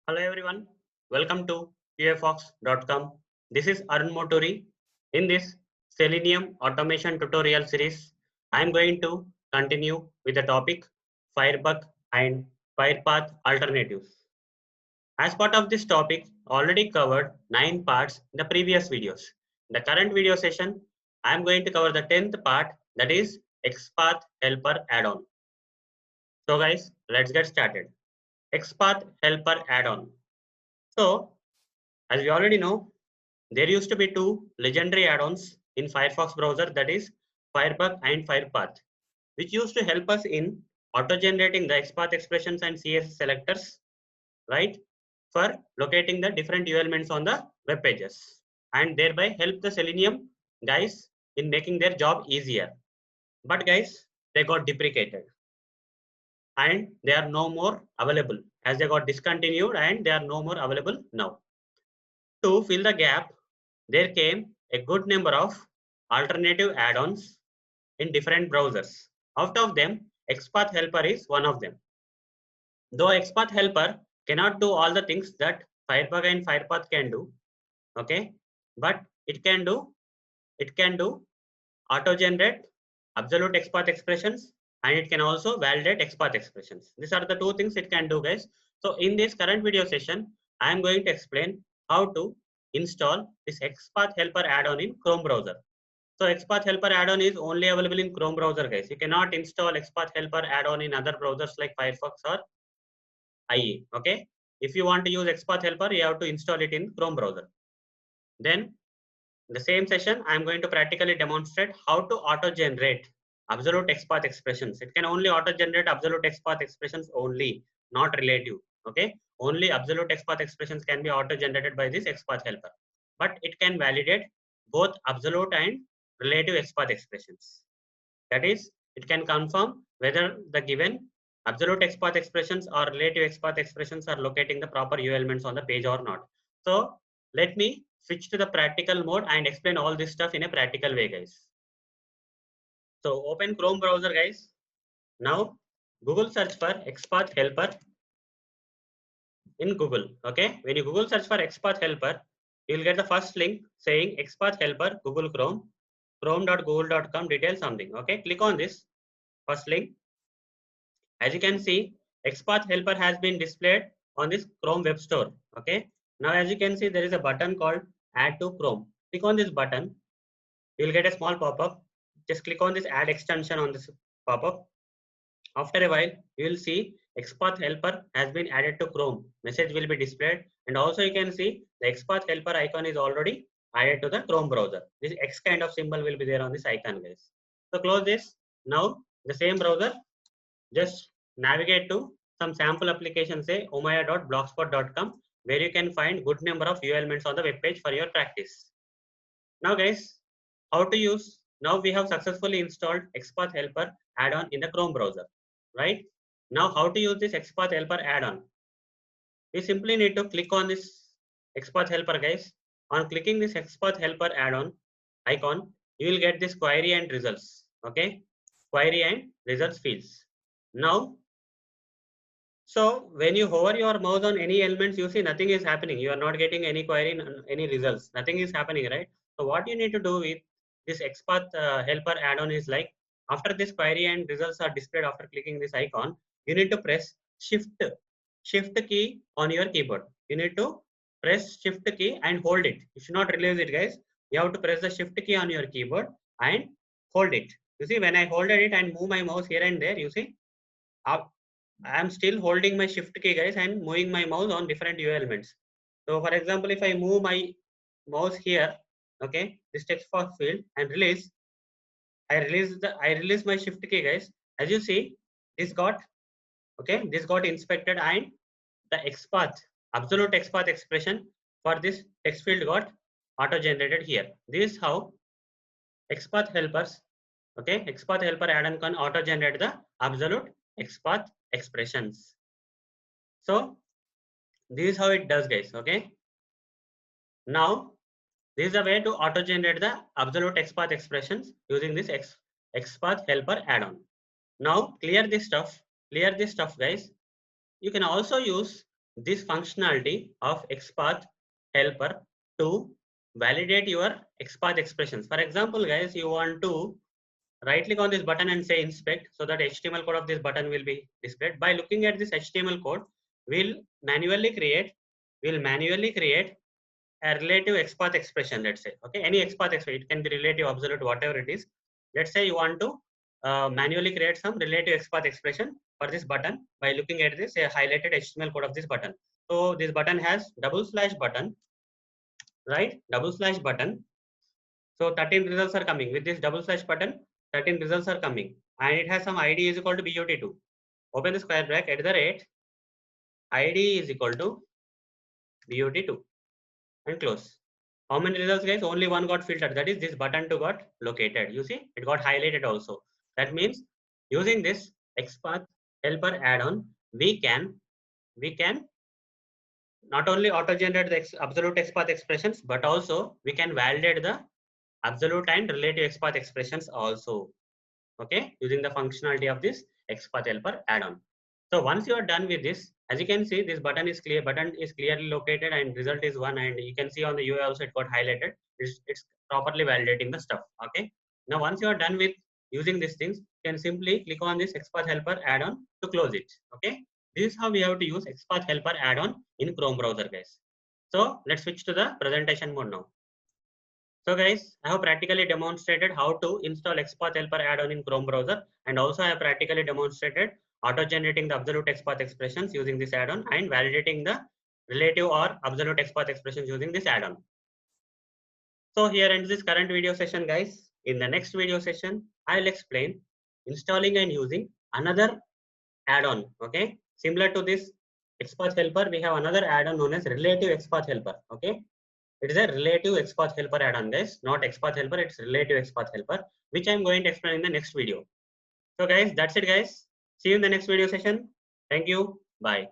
Hello everyone, welcome to ufox.com. This is Arun Moturi. In this Selenium automation tutorial series, I am going to continue with the topic FireBug and FirePath alternatives. As part of this topic, already covered 9 parts in the previous videos. In the current video session, I am going to cover the 10th part, that is XPath Helper Add-on. So guys, let's get started. XPath Helper Add-on. So, as we already know, there used to be two legendary add-ons in Firefox browser, that is FireBug and FirePath, which used to help us in auto-generating the XPath expressions and CSS selectors, right, for locating the different elements on the web pages, and thereby help the Selenium guys in making their job easier. But guys, they got deprecated and they are no more available, as they got discontinued and they are no more available now. To fill the gap, there came a good number of alternative add-ons in different browsers. Out of them, XPath Helper is one of them. Though XPath Helper cannot do all the things that FireBug and FirePath can do, okay, but it can do auto-generate absolute XPath expressions, and it can also validate XPath expressions. These are the two things it can do, guys. So in this current video session, I am going to explain how to install this XPath Helper add-on in Chrome browser. So XPath Helper add-on is only available in Chrome browser, guys. You cannot install XPath Helper add-on in other browsers like Firefox or IE. Okay. If you want to use XPath Helper, you have to install it in Chrome browser. Then in the same session, I am going to practically demonstrate how to auto-generate absolute XPath expressions. It can only auto-generate absolute XPath expressions only, not relative. Okay. Only absolute XPath expressions can be auto-generated by this XPath Helper. But it can validate both absolute and relative XPath expressions. That is, it can confirm whether the given absolute XPath expressions or relative XPath expressions are locating the proper U elements on the page or not. So let me switch to the practical mode and explain all this stuff in a practical way, guys. So open Chrome browser, guys. Now Google search for XPath Helper in Google. Okay, when you Google search for XPath Helper, you will get the first link saying XPath Helper Google Chrome, chrome.google.com details something. Okay, click on this first link. As you can see, XPath Helper has been displayed on this Chrome web store. Okay, now as you can see, there is a button called Add to Chrome. Click on this button. You will get a small pop-up. Just click on this add extension on this pop-up. After a while, you will see XPath Helper has been added to Chrome. Message will be displayed, and also you can see the XPath Helper icon is already added to the Chrome browser. This X kind of symbol will be there on this icon, guys. So close this. Now the same browser, just navigate to some sample application, say omaya.blogspot.com, where you can find good number of U elements on the web page for your practice. Now guys, how to use? Now we have successfully installed XPath Helper add-on in the Chrome browser, right? Now how to use this XPath Helper add-on? We simply need to click on this XPath Helper, guys. On clicking this XPath Helper add-on icon, you will get this query and results. Okay, query and results fields. Now, so when you hover your mouse on any elements, you see nothing is happening. You are not getting any query, any results. Nothing is happening, right? So what you need to do with this XPath Helper add-on is like, after this query and results are displayed after clicking this icon, you need to press shift key on your keyboard. You need to press shift key and hold it. You should not release it, guys. You have to press the shift key on your keyboard and hold it. You see, when I hold it and move my mouse here and there, you see, I am still holding my shift key, guys, and moving my mouse on different U elements. So for example, if I move my mouse here, okay, this text box field and release, I release my shift key, guys. As you see, this got, okay, this got inspected and the XPath, absolute XPath expression for this text field got auto generated here. This is how XPath helpers, okay, XPath Helper add-on can auto generate the absolute XPath expressions. So this is how it does, guys. Okay, now this is a way to auto generate the absolute XPath expressions using this XPath Helper add-on. Now clear this stuff, guys. You can also use this functionality of XPath Helper to validate your XPath expressions. For example, guys, you want to right click on this button and say inspect, so that HTML code of this button will be displayed. By looking at this HTML code, we'll manually create a relative XPath expression, let's say. Okay, any XPath expression, it can be relative, absolute, whatever it is. Let's say you want to manually create some relative XPath expression for this button by looking at this highlighted HTML code of this button. So this button has /button, right? /button. So 13 results are coming with this /button. 13 results are coming, and it has some ID is equal to BUT2. Open the square bracket @ ID is equal to BUT2 and close. How many results, guys? Only one got filtered. That is this button 2 got located. You see, it got highlighted also. That means using this XPath Helper add-on, we can not only auto-generate the absolute XPath expressions, but also we can validate the absolute and relative XPath expressions also. Okay, using the functionality of this XPath Helper add-on. So once you are done with this, as you can see, this button is clearly located and result is 1, and you can see on the UI also it got highlighted. It's properly validating the stuff. Okay. Now once you are done with using these things, you can simply click on this XPath Helper add-on to close it. Okay. This is how we have to use XPath Helper add-on in Chrome browser, guys. So let's switch to the presentation mode now. So guys, I have practically demonstrated how to install XPath Helper add-on in Chrome browser, and also I have practically demonstrated auto-generating the absolute XPath expressions using this add-on and validating the relative or absolute XPath expressions using this add-on. So here ends this current video session, guys. In the next video session, I'll explain installing and using another add-on. Okay, similar to this XPath Helper, we have another add-on known as relative XPath Helper. Okay. It is a relative XPath Helper add-on, guys, not XPath Helper, it's relative XPath Helper, which I'm going to explain in the next video. So guys, that's it, guys. See you in the next video session. Thank you. Bye.